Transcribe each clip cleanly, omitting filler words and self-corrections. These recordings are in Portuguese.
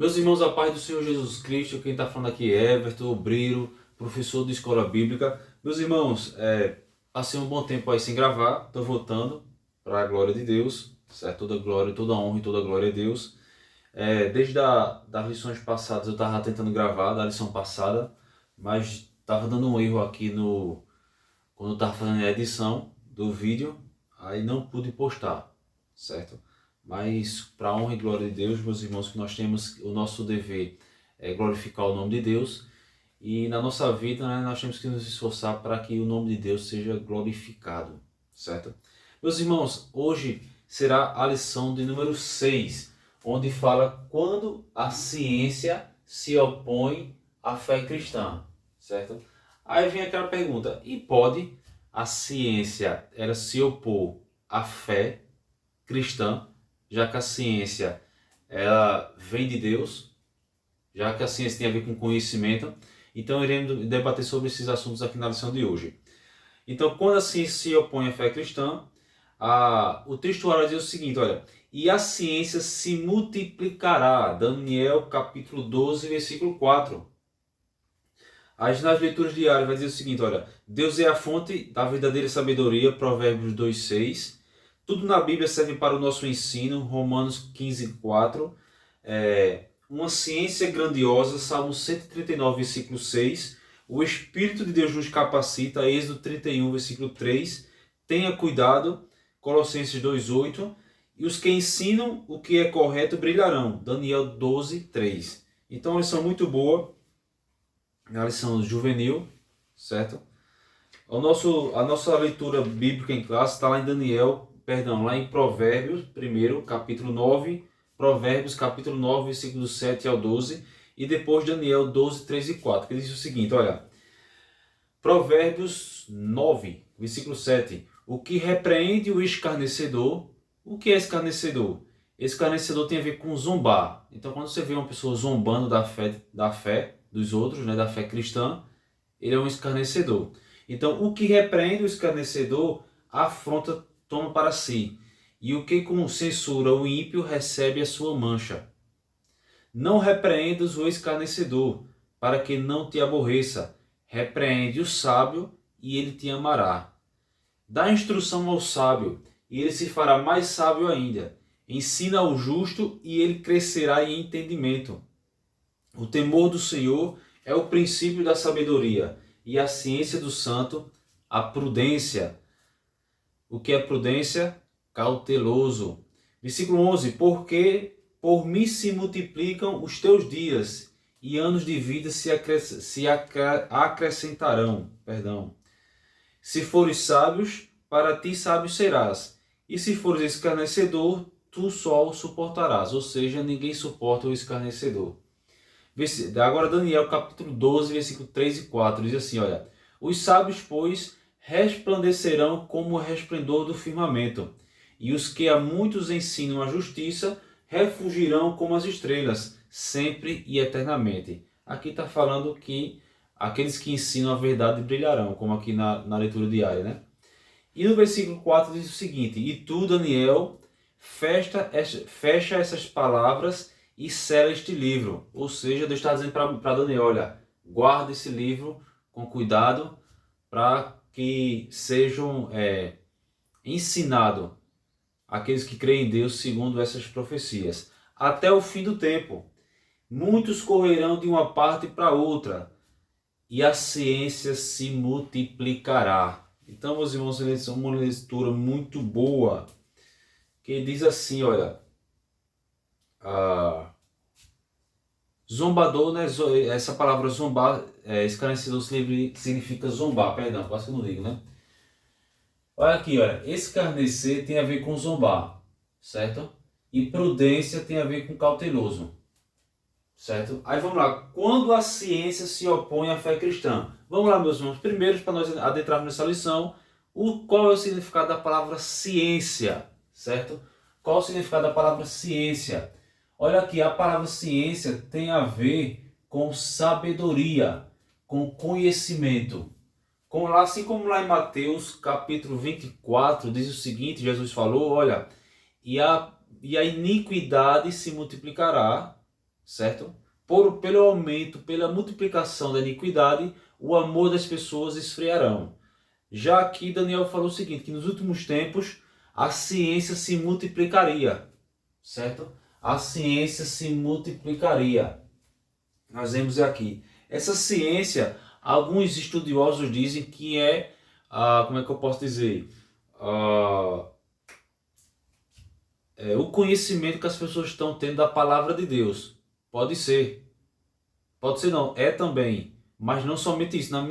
Meus irmãos, a paz do Senhor Jesus Cristo, quem está falando aqui é Everton Obreiro, professor de escola bíblica. Meus irmãos, passei um bom tempo aí sem gravar, estou voltando para a glória de Deus, certo? Toda glória, toda honra e toda glória a Deus. Desde das lições passadas eu estava tentando gravar, da lição passada, mas estava dando um erro aqui quando eu estava fazendo a edição do vídeo, aí não pude postar, certo? Mas, para a honra e glória de Deus, meus irmãos, que nós temos o nosso dever é glorificar o nome de Deus. E na nossa vida, né, nós temos que nos esforçar para que o nome de Deus seja glorificado, certo? Meus irmãos, hoje será a lição de número 6, onde fala quando a ciência se opõe à fé cristã, certo? Aí vem aquela pergunta, e pode a ciência ela se opor à fé cristã? Já que a ciência ela vem de Deus, já que a ciência tem a ver com conhecimento, então iremos debater sobre esses assuntos aqui na lição de hoje. Então, quando a ciência se opõe à fé cristã, o textuário diz o seguinte, olha, e a ciência se multiplicará, Daniel capítulo 12, versículo 4. Aí nas leituras diárias vai dizer o seguinte, olha, Deus é a fonte da verdadeira sabedoria, Provérbios 2:6. Tudo na Bíblia serve para o nosso ensino, Romanos 15:4. Uma ciência grandiosa, Salmo 139, versículo 6. O Espírito de Deus nos capacita, Êxodo 31, versículo 3. Tenha cuidado, Colossenses 2:8. E os que ensinam o que é correto brilharão, Daniel 12:3. Então, uma lição muito boa, a lição juvenil, certo? A nossa leitura bíblica em classe está lá em lá em Provérbios, primeiro, capítulo 9, Provérbios, capítulo 9, versículos 7 ao 12, e depois Daniel 12, 3 e 4, que diz o seguinte, olha, Provérbios 9, versículo 7, o que repreende o escarnecedor. O que é escarnecedor? Escarnecedor tem a ver com zombar. Então, quando você vê uma pessoa zombando da fé dos outros, né, da fé cristã, ele é um escarnecedor. Então, o que repreende o escarnecedor, afronta, toma para si. E o que com censura o ímpio, recebe a sua mancha. Não repreendas o escarnecedor, para que não te aborreça. Repreende o sábio, e ele te amará. Dá instrução ao sábio, e ele se fará mais sábio ainda. Ensina ao justo, e ele crescerá em entendimento. O temor do Senhor é o princípio da sabedoria, e a ciência do santo, a prudência. O que é prudência? Cauteloso. Versículo 11. Porque por mim se multiplicam os teus dias, e anos de vida se acrescentarão. Se fores sábios, para ti sábio serás. E se fores escarnecedor, tu só o suportarás. Ou seja, ninguém suporta o escarnecedor. Agora Daniel capítulo 12, versículo 3 e 4, diz assim, olha, os sábios, pois, resplandecerão como o resplendor do firmamento, e os que a muitos ensinam a justiça, refugirão como as estrelas, sempre e eternamente. Aqui está falando que aqueles que ensinam a verdade brilharão, como aqui na leitura diária, né? E no versículo 4 diz o seguinte, e tu, Daniel, fecha essas palavras e sela este livro. Ou seja, Deus está dizendo para Daniel, olha, guarda esse livro com cuidado para que sejam ensinados aqueles que creem em Deus segundo essas profecias. Até o fim do tempo, muitos correrão de uma parte para outra e a ciência se multiplicará. Então, meus irmãos, é uma leitura muito boa, que diz assim, olha, zombador, né? Essa palavra zombar, escarnecedor significa zombar, perdão, quase que eu não digo, né? Olha aqui, olha, escarnecer tem a ver com zombar, certo? E prudência tem a ver com cauteloso, certo? Aí vamos lá, quando a ciência se opõe à fé cristã? Vamos lá, meus irmãos, primeiro, para nós adentrarmos nessa lição, qual é o significado da palavra ciência, certo? Qual é o significado da palavra ciência? Olha aqui, a palavra ciência tem a ver com sabedoria, com conhecimento. Assim como lá em Mateus capítulo 24 diz o seguinte, Jesus falou, olha, e a iniquidade se multiplicará, certo? Pelo aumento, pela multiplicação da iniquidade, o amor das pessoas esfriarão. Já aqui Daniel falou o seguinte, que nos últimos tempos a ciência se multiplicaria, certo? A ciência se multiplicaria. Nós vemos aqui. Essa ciência, alguns estudiosos dizem que é, como é que eu posso dizer? O conhecimento que as pessoas estão tendo da palavra de Deus. Pode ser. Pode ser não, é também. Mas não somente isso, na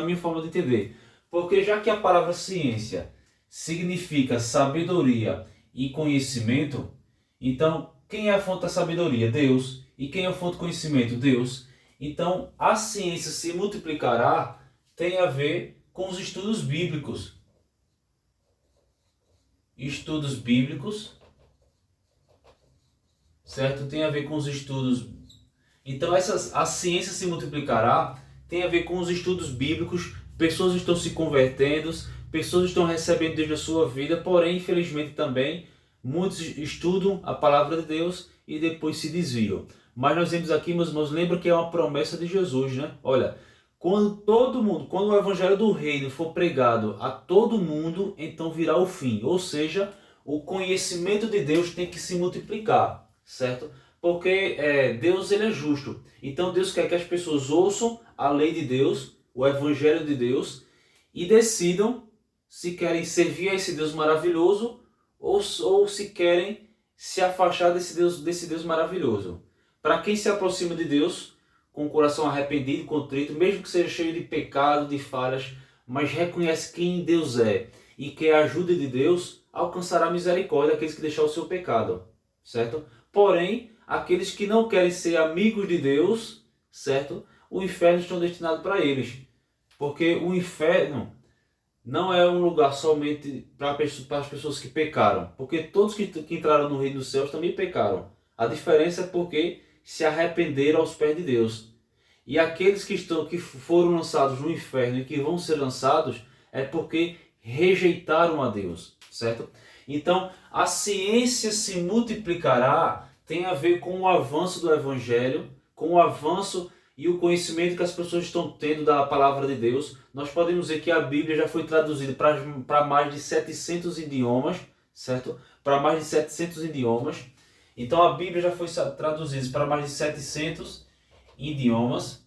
minha forma de entender. Porque já que a palavra ciência significa sabedoria e conhecimento, então quem é a fonte da sabedoria? Deus. E quem é a fonte do conhecimento? Deus. Então a ciência se multiplicará tem a ver com os estudos bíblicos. Estudos bíblicos, certo? Tem a ver com os estudos. Então a ciência se multiplicará tem a ver com os estudos bíblicos. Pessoas estão se convertendo, pessoas estão recebendo Deus na sua vida, porém, infelizmente também, muitos estudam a palavra de Deus e depois se desviam. Mas nós vemos aqui, meus irmãos, lembra que é uma promessa de Jesus, né? Olha, quando o evangelho do reino for pregado a todo mundo, então virá o fim. Ou seja, o conhecimento de Deus tem que se multiplicar, certo? Porque Deus ele é justo. Então Deus quer que as pessoas ouçam a lei de Deus, o evangelho de Deus, e decidam se querem servir a esse Deus maravilhoso ou se querem se afastar desse Deus maravilhoso. Para quem se aproxima de Deus com o coração arrependido, contrito, mesmo que seja cheio de pecado, de falhas, mas reconhece quem Deus é e quer a ajuda de Deus, alcançará misericórdia aqueles que deixarem o seu pecado, certo? Porém, aqueles que não querem ser amigos de Deus, certo? O inferno está destinado para eles. Porque o inferno não é um lugar somente para as pessoas que pecaram. Porque todos que entraram no reino dos céus também pecaram. A diferença é porque se arrependeram aos pés de Deus. E aqueles que foram lançados no inferno e que vão ser lançados é porque rejeitaram a Deus, certo? Então, a ciência se multiplicará tem a ver com o avanço do evangelho, com o avanço e o conhecimento que as pessoas estão tendo da palavra de Deus. Nós podemos ver que a Bíblia já foi traduzida para mais de 700 idiomas, certo? Para mais de 700 idiomas. Então a Bíblia já foi traduzida para mais de 700 idiomas.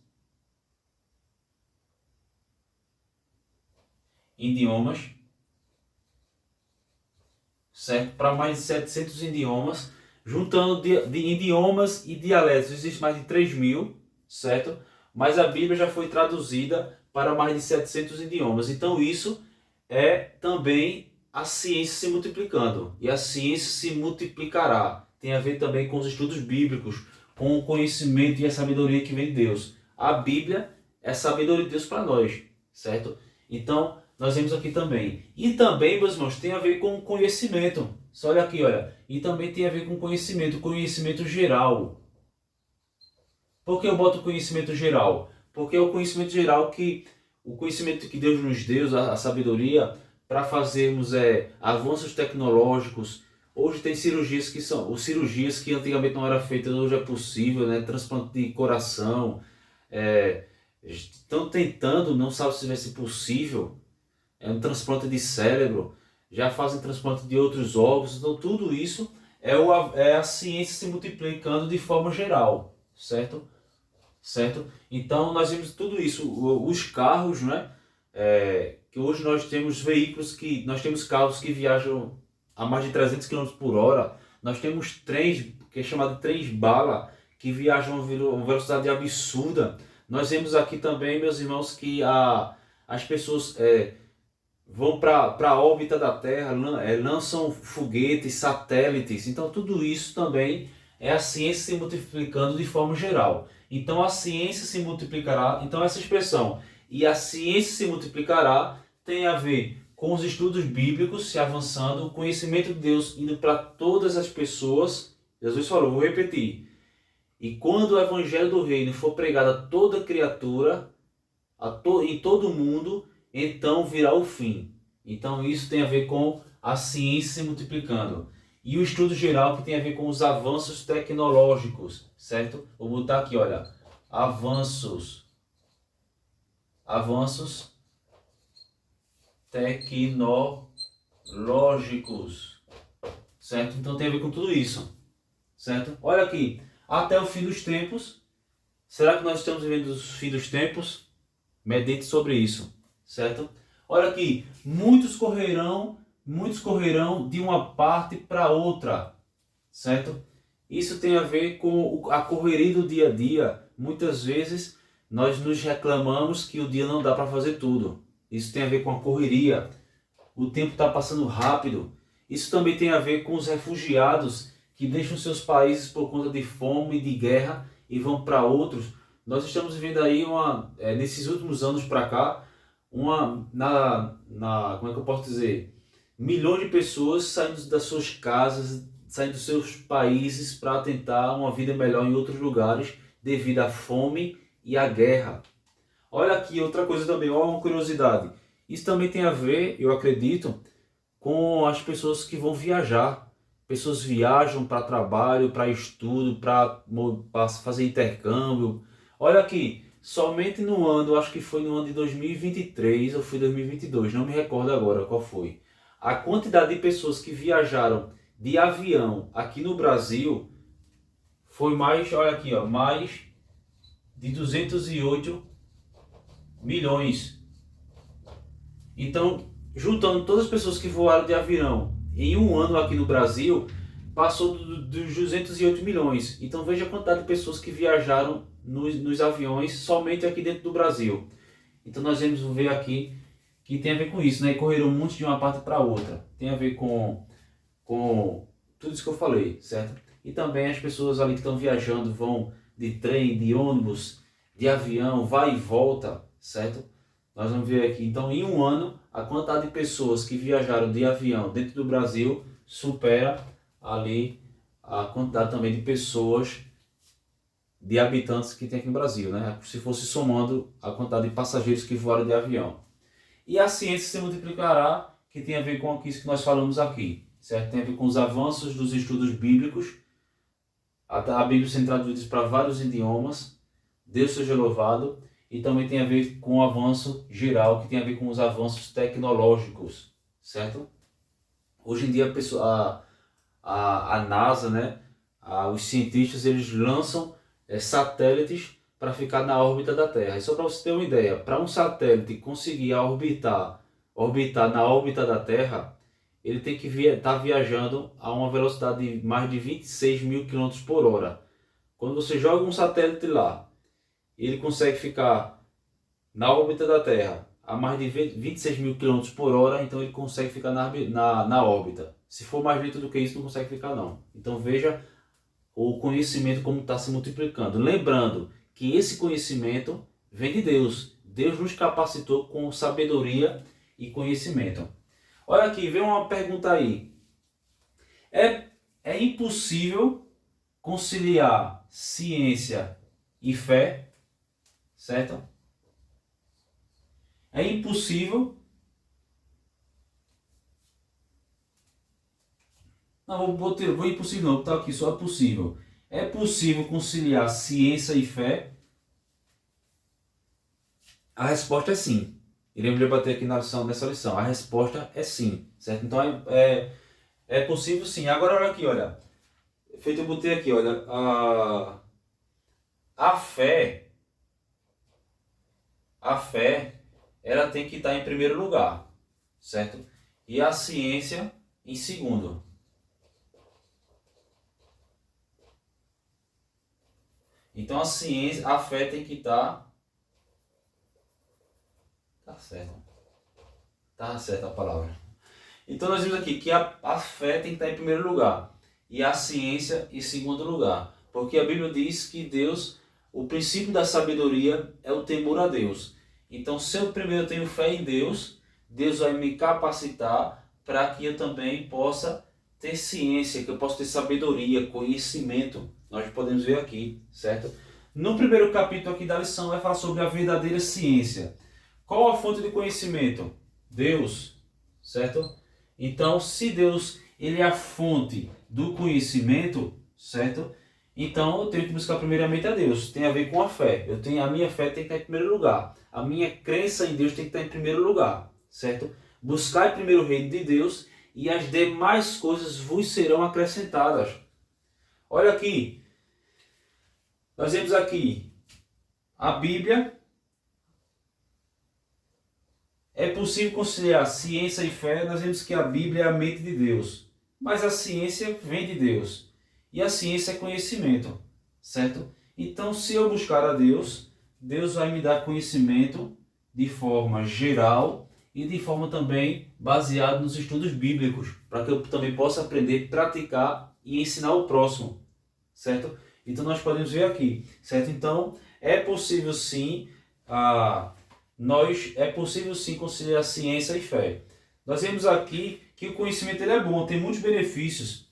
Certo? Para mais de 700 idiomas. Juntando de idiomas e dialetos, existe mais de 3.000, certo? Mas a Bíblia já foi traduzida para mais de 700 idiomas. Então isso é também a ciência se multiplicando. E a ciência se multiplicará. Tem a ver também com os estudos bíblicos, com o conhecimento e a sabedoria que vem de Deus. A Bíblia é a sabedoria de Deus para nós, certo? Então, nós vemos aqui também. E também, meus irmãos, tem a ver com conhecimento. Só olha aqui, olha. E também tem a ver com conhecimento geral. Por que eu boto conhecimento geral? Porque é o conhecimento geral o conhecimento que Deus nos deu, a sabedoria, para fazermos avanços tecnológicos. Hoje tem cirurgias cirurgias que antigamente não eram feitas, hoje é possível, né? Transplante de coração. Estão tentando, não sabe se vai ser possível. É um transplante de cérebro. Já fazem transplante de outros órgãos. Então tudo isso é a ciência se multiplicando de forma geral, certo? Certo? Então nós vemos tudo isso, os carros, né? Que hoje nós temos nós temos carros que viajam a mais de 300 km por hora, nós temos trens, que é chamado trens bala, que viajam a uma velocidade absurda. Nós vemos aqui também, meus irmãos, que as pessoas vão para a órbita da Terra, lançam foguetes, satélites, então tudo isso também é a ciência se multiplicando de forma geral. Então a ciência se multiplicará. Então essa expressão, e a ciência se multiplicará, tem a ver com os estudos bíblicos se avançando, o conhecimento de Deus indo para todas as pessoas. Jesus falou, vou repetir. E quando o evangelho do reino for pregado a toda criatura, em todo mundo, então virá o fim. Então isso tem a ver com a ciência se multiplicando. E o estudo geral que tem a ver com os avanços tecnológicos, certo? Vou botar aqui, olha, avanços tecnológicos, certo? Então tem a ver com tudo isso, certo? Olha aqui, até o fim dos tempos. Será que nós estamos vivendo os fim dos tempos? Medite sobre isso, certo? Olha aqui, muitos correrão de uma parte para outra, certo? Isso tem a ver com a correria do dia a dia. Muitas vezes nós nos reclamamos que o dia não dá para fazer tudo. Isso tem a ver com a correria. O tempo está passando rápido. Isso também tem a ver com os refugiados que deixam seus países por conta de fome e de guerra e vão para outros. Nós estamos vivendo aí nesses últimos anos para cá, como é que eu posso dizer? Milhões de pessoas saindo das suas casas, saindo dos seus países para tentar uma vida melhor em outros lugares devido à fome e à guerra. Olha aqui outra coisa também, olha uma curiosidade. Isso também tem a ver, eu acredito, com as pessoas que vão viajar. Pessoas viajam para trabalho, para estudo, para fazer intercâmbio. Olha aqui, somente no ano, acho que foi no ano de 2023 ou foi 2022, não me recordo agora qual foi. A quantidade de pessoas que viajaram de avião aqui no Brasil foi mais, olha aqui, ó, mais de 208 milhões. Então, juntando todas as pessoas que voaram de avião em um ano aqui no Brasil, passou dos 208 milhões. Então veja a quantidade de pessoas que viajaram nos aviões somente aqui dentro do Brasil. Então nós vamos ver aqui que tem a ver com isso, né? E correram muito de uma parte para outra. Tem a ver com tudo isso que eu falei, certo? E também as pessoas ali que estão viajando vão de trem, de ônibus, de avião, vai e volta, certo? Nós vamos ver aqui, então em um ano, a quantidade de pessoas que viajaram de avião dentro do Brasil supera ali a quantidade também de pessoas, de habitantes que tem aqui no Brasil, né? Se fosse somando a quantidade de passageiros que voaram de avião. E a ciência se multiplicará, que tem a ver com isso que nós falamos aqui, certo? Tem a ver com os avanços dos estudos bíblicos, a Bíblia sendo traduzida para vários idiomas, Deus seja louvado, e também tem a ver com o avanço geral, que tem a ver com os avanços tecnológicos, certo? Hoje em dia a NASA, né, os cientistas, eles lançam satélites para ficar na órbita da Terra. E só para você ter uma ideia, para um satélite conseguir orbitar na órbita da Terra, ele tem que estar viajando a uma velocidade de mais de 26 mil km por hora. Quando você joga um satélite lá, ele consegue ficar na órbita da Terra a mais de 26 mil km por hora, então ele consegue ficar na órbita. Se for mais lento do que isso, não consegue ficar não. Então veja o conhecimento como está se multiplicando. Lembrando que esse conhecimento vem de Deus. Deus nos capacitou com sabedoria e conhecimento. Olha aqui, vem uma pergunta aí. É impossível conciliar ciência e fé, certo? É impossível. Não, vou impossível não, está aqui, só é possível. É possível conciliar ciência e fé? A resposta é sim. Iremos debater aqui nessa lição. A resposta é sim, certo? Então é possível sim. Agora olha aqui, olha. Feito, eu botei aqui, olha. A fé, ela tem que estar em primeiro lugar, certo? E a ciência em segundo. Então a fé tem que estar... Tá certo. Tá certa a palavra. Então nós vimos aqui que a fé tem que estar em primeiro lugar e a ciência em segundo lugar. Porque a Bíblia diz que Deus, o princípio da sabedoria é o temor a Deus. Então se eu primeiro tenho fé em Deus, Deus vai me capacitar para que eu também possa ter ciência, que eu possa ter sabedoria, conhecimento. Nós podemos ver aqui, certo? No primeiro capítulo aqui da lição vai falar sobre a verdadeira ciência. Qual a fonte de conhecimento? Deus, certo? Então, se Deus ele é a fonte do conhecimento, certo? Então eu tenho que buscar primeiramente a Deus. Tem a ver com a fé. A minha fé tem que estar em primeiro lugar. A minha crença em Deus tem que estar em primeiro lugar, certo? Buscar primeiro o reino de Deus e as demais coisas vos serão acrescentadas. Olha aqui. Nós vemos aqui a Bíblia. É possível conciliar ciência e fé. Nós vemos que a Bíblia é a mente de Deus. Mas a ciência vem de Deus. E a ciência é conhecimento, certo? Então, se eu buscar a Deus, Deus vai me dar conhecimento de forma geral e de forma também baseada nos estudos bíblicos, para que eu também possa aprender, praticar e ensinar o próximo, certo? Então, nós podemos ver aqui, certo? Então, é possível sim, conciliar ciência e fé. Nós vemos aqui que o conhecimento ele é bom, tem muitos benefícios.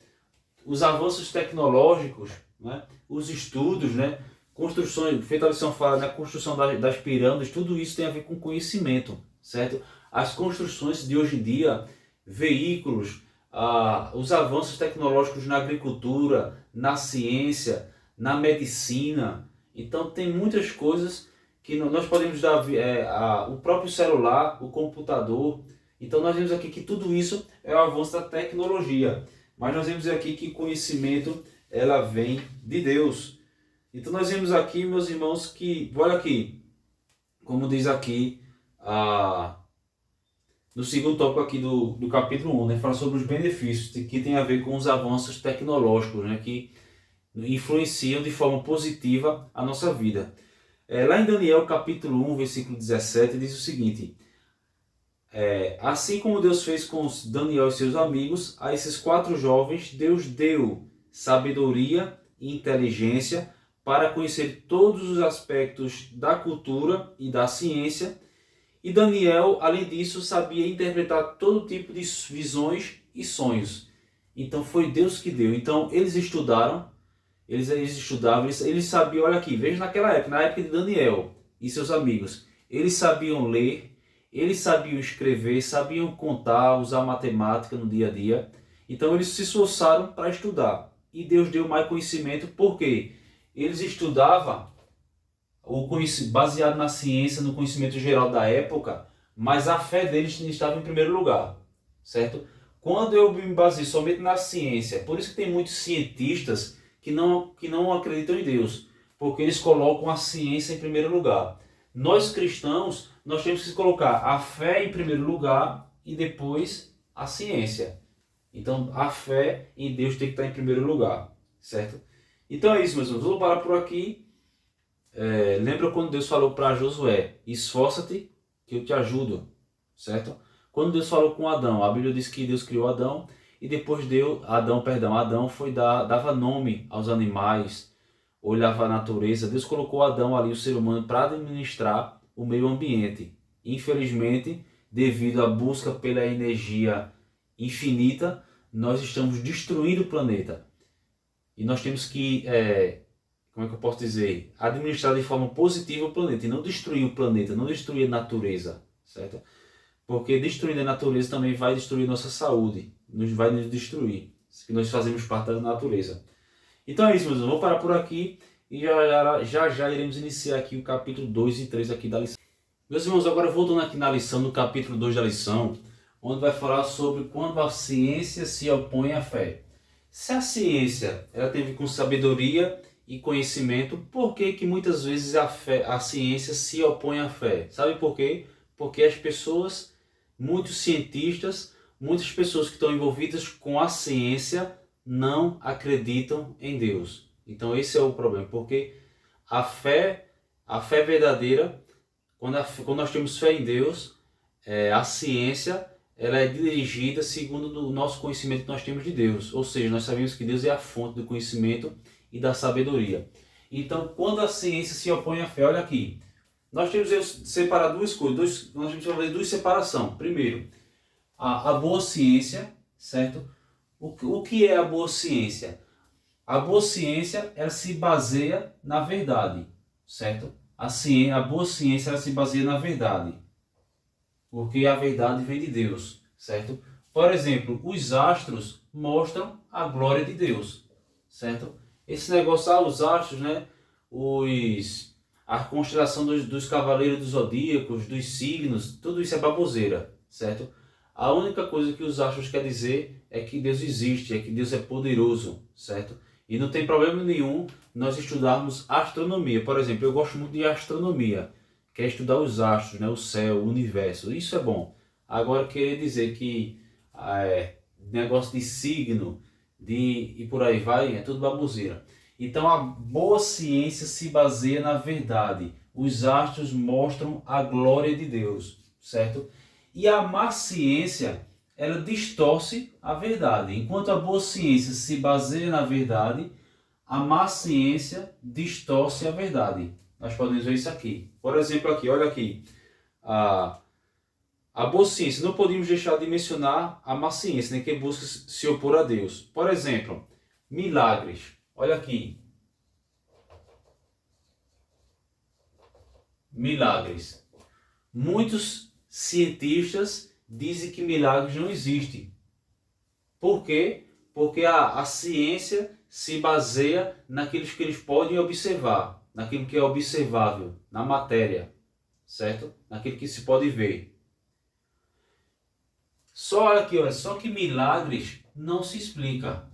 Os avanços tecnológicos, né? Os estudos, né? Construções, feita a lição fala, né? A construção das pirâmides, tudo isso tem a ver com conhecimento, certo? As construções de hoje em dia, veículos, os avanços tecnológicos na agricultura, na ciência, na medicina. Então tem muitas coisas que nós podemos dar, o próprio celular, o computador. Então nós vemos aqui que tudo isso é o avanço da tecnologia. Mas nós vemos aqui que conhecimento ela vem de Deus. Então nós vemos aqui, meus irmãos, que, olha aqui, como diz aqui, no segundo tópico aqui do capítulo 1, né, fala sobre os benefícios que tem a ver com os avanços tecnológicos, né, que influenciam de forma positiva a nossa vida. Lá em Daniel capítulo 1, versículo 17, diz o seguinte: assim como Deus fez com Daniel e seus amigos, a esses 4 jovens, Deus deu sabedoria e inteligência para conhecer todos os aspectos da cultura e da ciência. E Daniel, além disso, sabia interpretar todo tipo de visões e sonhos. Então foi Deus que deu. Então eles estudaram, eles sabiam, olha aqui, veja na época de Daniel e seus amigos, eles sabiam ler, eles sabiam escrever, sabiam contar, usar matemática no dia a dia. Então eles se esforçaram para estudar. E Deus deu mais conhecimento porque eles estudavam baseado na ciência, no conhecimento geral da época, mas a fé deles estava em primeiro lugar, certo? Quando eu me baseio somente na ciência, por isso que tem muitos cientistas que não acreditam em Deus, porque eles colocam a ciência em primeiro lugar. Nós cristãos, nós temos que colocar a fé em primeiro lugar e depois a ciência. Então a fé em Deus tem que estar em primeiro lugar, certo? Então é isso, meus irmãos. Vou parar por aqui. Lembra quando Deus falou para Josué: esforça-te que eu te ajudo, certo? Quando Deus falou com Adão, a Bíblia diz que Deus criou Adão e depois Adão dava nome aos animais, olhava a natureza. Deus colocou Adão ali, o ser humano, para administrar o meio ambiente. Infelizmente, devido à busca pela energia infinita, nós estamos destruindo o planeta. E nós temos que, como é que eu posso dizer, administrar de forma positiva o planeta e não destruir o planeta, não destruir a natureza, certo? Porque destruindo a natureza também vai destruir nossa saúde, vai nos destruir, que nós fazemos parte da natureza. Então é isso, meus irmãos, vou parar por aqui e já iremos iniciar aqui o capítulo 2 e 3 aqui da lição. Meus irmãos, agora voltando aqui na lição, no capítulo 2 da lição, onde vai falar sobre quando a ciência se opõe à fé. Se a ciência ela teve com sabedoria e conhecimento, por que muitas vezes a ciência se opõe à fé? Sabe por quê? Porque as pessoas, muitos cientistas, muitas pessoas que estão envolvidas com a ciência não acreditam em Deus. Então esse é o problema, porque a fé verdadeira, quando nós temos fé em Deus, a ciência ela é dirigida segundo o nosso conhecimento que nós temos de Deus. Ou seja, nós sabemos que Deus é a fonte do conhecimento e da sabedoria. Então, quando a ciência se opõe à fé, olha aqui, nós temos que separar duas coisas, nós temos que fazer duas separações. Primeiro, a boa ciência, certo? O que é a boa ciência? A boa ciência, ela se baseia na verdade, certo? A boa ciência, ela se baseia na verdade. Porque a verdade vem de Deus, certo? Por exemplo, os astros mostram a glória de Deus, certo? Esse negócio, os astros, né? A constelação dos cavaleiros dos zodíacos, dos signos, tudo isso é baboseira, certo? A única coisa que os astros quer dizer é que Deus existe, é que Deus é poderoso, certo? E não tem problema nenhum nós estudarmos astronomia. Por exemplo, eu gosto muito de astronomia, que é estudar os astros, né? O céu, o universo. Isso é bom. Agora, querer dizer que negócio de signo e por aí vai, é tudo baboseira. Então, a boa ciência se baseia na verdade. Os astros mostram a glória de Deus, certo? E a má ciência, ela distorce a verdade. Enquanto a boa ciência se baseia na verdade, a má ciência distorce a verdade. Nós podemos ver isso aqui. Por exemplo, aqui, olha aqui. A boa ciência, não podemos deixar de mencionar a má ciência, né, que busca se opor a Deus. Por exemplo, milagres. Olha aqui. Milagres. Muitos cientistas dizem que milagres não existem. Por quê? Porque a ciência se baseia naquilo que eles podem observar, naquilo que é observável, na matéria, certo? Naquilo que se pode ver. Só aqui, olha, só que milagres não se explica.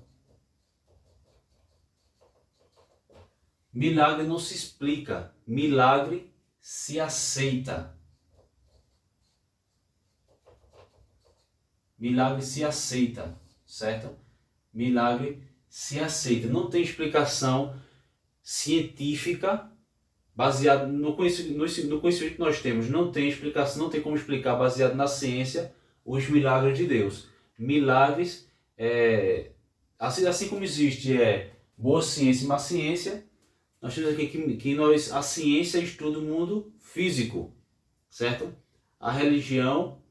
Milagre não se explica, milagre se aceita. Milagre se aceita, certo? Milagre se aceita. Não tem explicação científica baseada no conhecimento que nós temos. Não tem explicação, não tem como explicar baseado na ciência os milagres de Deus. Milagres, assim como existe boa ciência e má ciência, nós temos aqui que a ciência estuda o mundo físico, certo? A religião,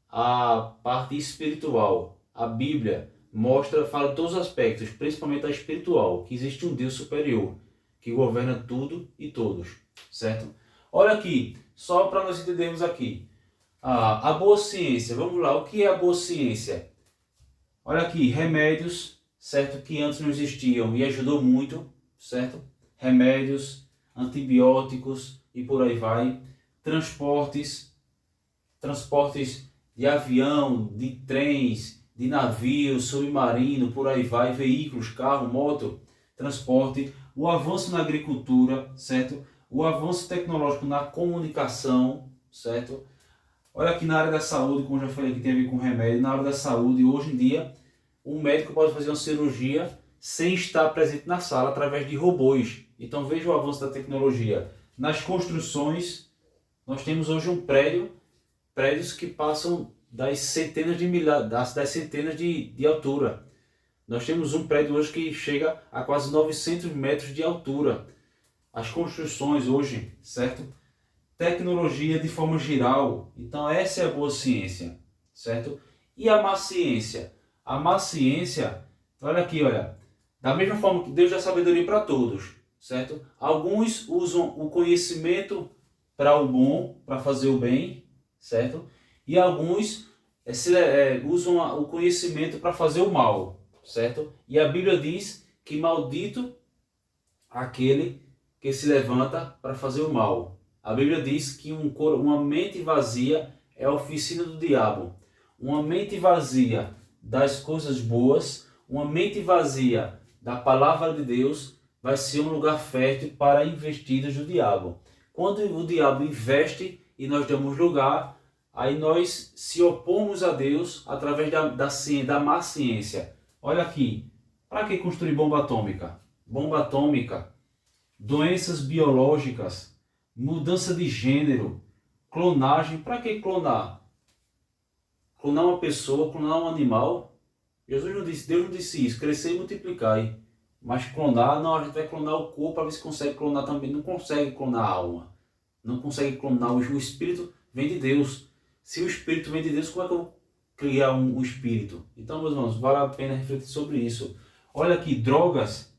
a parte espiritual. A Bíblia fala de todos os aspectos, principalmente a espiritual, que existe um Deus superior, que governa tudo e todos, certo? Olha aqui, só para nós entendermos aqui. A boa ciência, vamos lá, o que é a boa ciência? Olha aqui, remédios, certo? Que antes não existiam e ajudou muito, certo? Remédios, antibióticos e por aí vai. Transportes de avião, de trens, de navios, submarino, por aí vai, veículos, carro, moto, transporte. O avanço na agricultura, certo? O avanço tecnológico na comunicação, certo? Olha aqui na área da saúde, como já falei aqui, tem a ver com remédio. Na área da saúde, hoje em dia, um médico pode fazer uma cirurgia sem estar presente na sala, através de robôs. Então veja o avanço da tecnologia. Nas construções, nós temos hoje prédios que passam das centenas de altura. Nós temos um prédio hoje que chega a quase 900 metros de altura. As construções hoje, certo? Tecnologia de forma geral. Então essa é a boa ciência, certo? E a má ciência? A má ciência, olha aqui, olha. Da mesma forma que Deus dá sabedoria para todos, certo? Alguns usam o conhecimento para o bom, para fazer o bem, certo? E alguns usam o conhecimento para fazer o mal, certo? E a Bíblia diz que maldito aquele que se levanta para fazer o mal. A Bíblia diz que uma mente vazia é a oficina do diabo. Uma mente vazia das coisas boas, uma mente vazia da palavra de Deus, vai ser um lugar fértil para investidas do diabo. Quando o diabo investe e nós damos lugar, aí nós se opomos a Deus através da má ciência. Olha aqui, para que construir bomba atômica? Bomba atômica, doenças biológicas, mudança de gênero, clonagem. Para que clonar? Clonar uma pessoa, clonar um animal? Deus não disse isso, crescer e multiplicar. Mas clonar, não, a gente vai clonar o corpo para ver se consegue clonar também. Não consegue clonar a alma. Não consegue clonar. O espírito vem de Deus. Se o espírito vem de Deus, como é que eu vou criar um espírito? Então, meus irmãos, vale a pena refletir sobre isso. Olha aqui, drogas.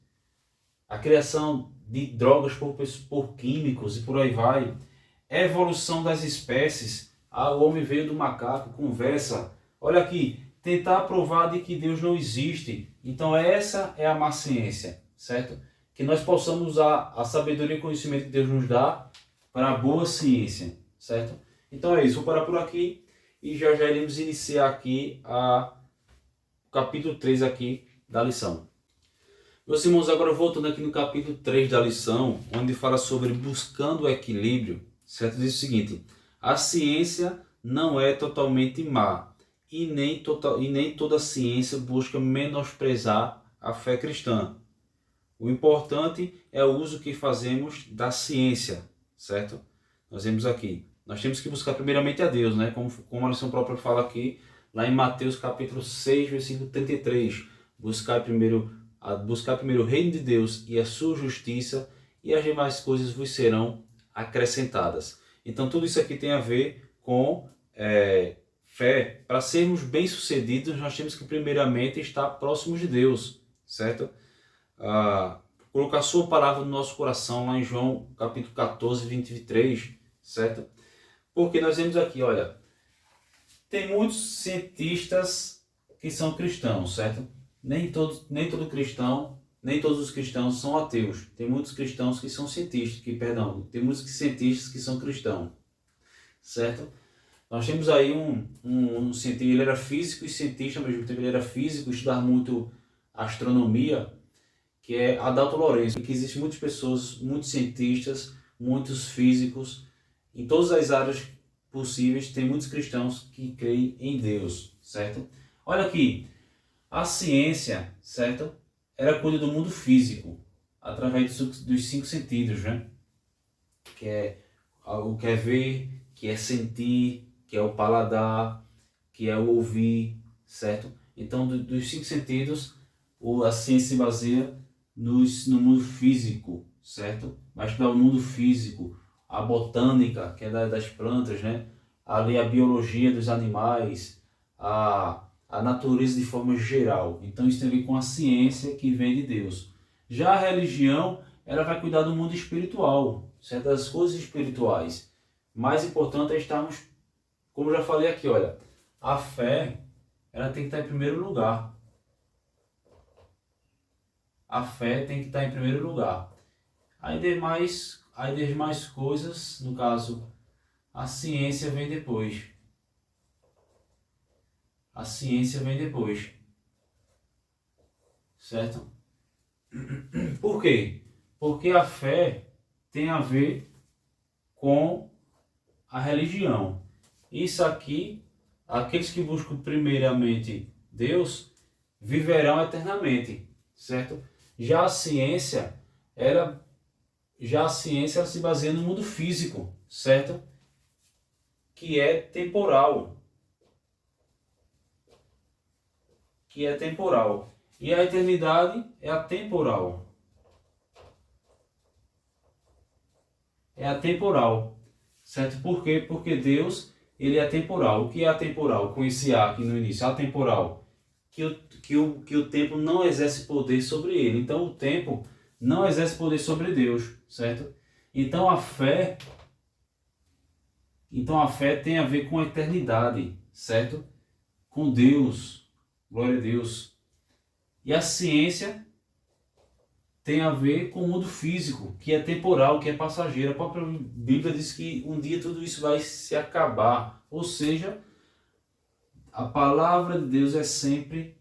A criação de drogas por químicos e por aí vai. Evolução das espécies. O homem veio do macaco, conversa. Olha aqui, tentar provar de que Deus não existe. Então essa é a má ciência, certo? Que nós possamos usar a sabedoria e conhecimento que Deus nos dá para a boa ciência, certo? Então é isso, vou parar por aqui e já iremos iniciar aqui o capítulo 3 aqui da lição. Meus irmãos, agora voltando aqui no capítulo 3 da lição, onde fala sobre buscando o equilíbrio, certo? Diz o seguinte: a ciência não é totalmente má e nem toda ciência busca menosprezar a fé cristã. O importante é o uso que fazemos da ciência, Nós vemos aqui. Nós temos que buscar primeiramente a Deus, né? Como a lição própria fala aqui, lá em Mateus capítulo 6, versículo 33. Buscar primeiro o reino de Deus e a sua justiça, e as demais coisas vos serão acrescentadas. Então tudo isso aqui tem a ver com fé. Para sermos bem-sucedidos, nós temos que primeiramente estar próximos de Deus, certo? Colocar a sua palavra no nosso coração, lá em João capítulo 14, 23, certo? Porque nós vemos aqui, olha, tem muitos cientistas que são cristãos, certo? Nem todos os cristãos são ateus. Tem muitos cristãos que são cientistas, tem muitos cientistas que são cristãos, certo? Nós temos aí um cientista, ele era físico e cientista, ao mesmo tempo ele era físico, estudava muito astronomia, que é Adalto Lourenço, que existem muitas pessoas, muitos cientistas, muitos físicos, em todas as áreas possíveis, tem muitos cristãos que creem em Deus, certo? Olha aqui, a ciência, certo? Ela cuida do mundo físico, através dos 5 sentidos, né? Que é o que é ver, que é sentir, que é o paladar, que é o ouvir, certo? Então, dos 5 sentidos, a ciência se baseia no mundo físico, certo? Vai estudar o mundo físico, a botânica, que é das plantas, né? Ali a biologia dos animais, a natureza de forma geral. Então isso tem a ver com a ciência que vem de Deus. Já a religião, ela vai cuidar do mundo espiritual, certo? Das coisas espirituais. Mais importante é estarmos, como já falei aqui, olha, a fé, ela tem que estar em primeiro lugar. A fé tem que estar em primeiro lugar. Aí demais coisas, no caso, a ciência vem depois. A ciência vem depois. Certo? Por quê? Porque a fé tem a ver com a religião. Isso aqui, aqueles que buscam primeiramente Deus, viverão eternamente. Certo? Já a ciência, ela se baseia no mundo físico, certo? Que é temporal. E a eternidade é atemporal. É atemporal. Certo? Por quê? Porque Deus, ele é atemporal. O que é atemporal? Com esse A aqui no início, atemporal. Que o tempo não exerce poder sobre ele. Então o tempo não exerce poder sobre Deus, certo? Então a fé tem a ver com a eternidade, certo? Com Deus, glória a Deus. E a ciência tem a ver com o mundo físico, que é temporal, que é passageiro. A própria Bíblia diz que um dia tudo isso vai se acabar, ou seja, a palavra de Deus é sempre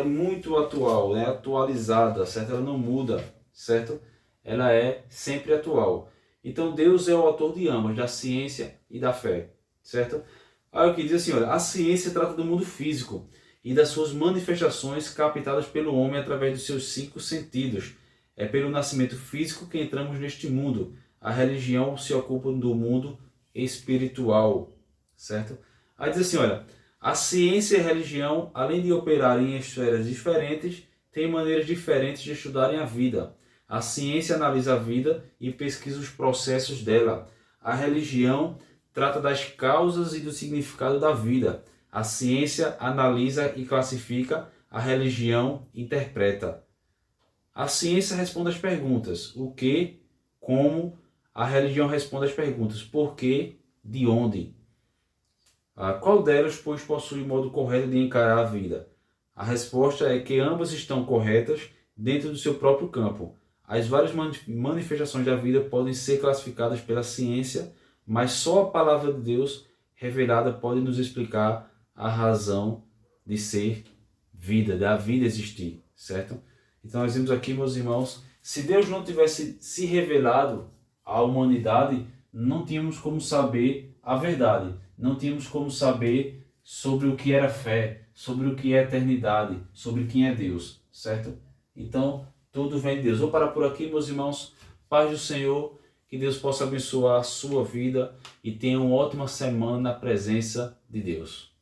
muito atual, né? Atualizada, certo? Ela não muda, certo? Ela é sempre atual. Então Deus é o autor de ambas, da ciência e da fé, certo? Aí o que diz assim, olha, a ciência trata do mundo físico e das suas manifestações captadas pelo homem através dos seus 5 sentidos. É pelo nascimento físico que entramos neste mundo. A religião se ocupa do mundo espiritual, certo? Aí diz assim, olha, a ciência e a religião, além de operarem em esferas diferentes, têm maneiras diferentes de estudarem a vida. A ciência analisa a vida e pesquisa os processos dela. A religião trata das causas e do significado da vida. A ciência analisa e classifica, a religião interpreta. A ciência responde às perguntas: o que, como. A religião responde às perguntas: por quê, de onde. Qual delas, pois, possui o modo correto de encarar a vida? A resposta é que ambas estão corretas dentro do seu próprio campo. As várias manifestações da vida podem ser classificadas pela ciência, mas só a palavra de Deus revelada pode nos explicar a razão de ser vida, da vida existir, certo? Então nós vimos aqui, meus irmãos, se Deus não tivesse se revelado à humanidade, não tínhamos como saber a verdade, não tínhamos como saber sobre o que era fé, sobre o que é eternidade, sobre quem é Deus, certo? Então, tudo vem de Deus. Vou parar por aqui, meus irmãos. Paz do Senhor, que Deus possa abençoar a sua vida e tenha uma ótima semana na presença de Deus.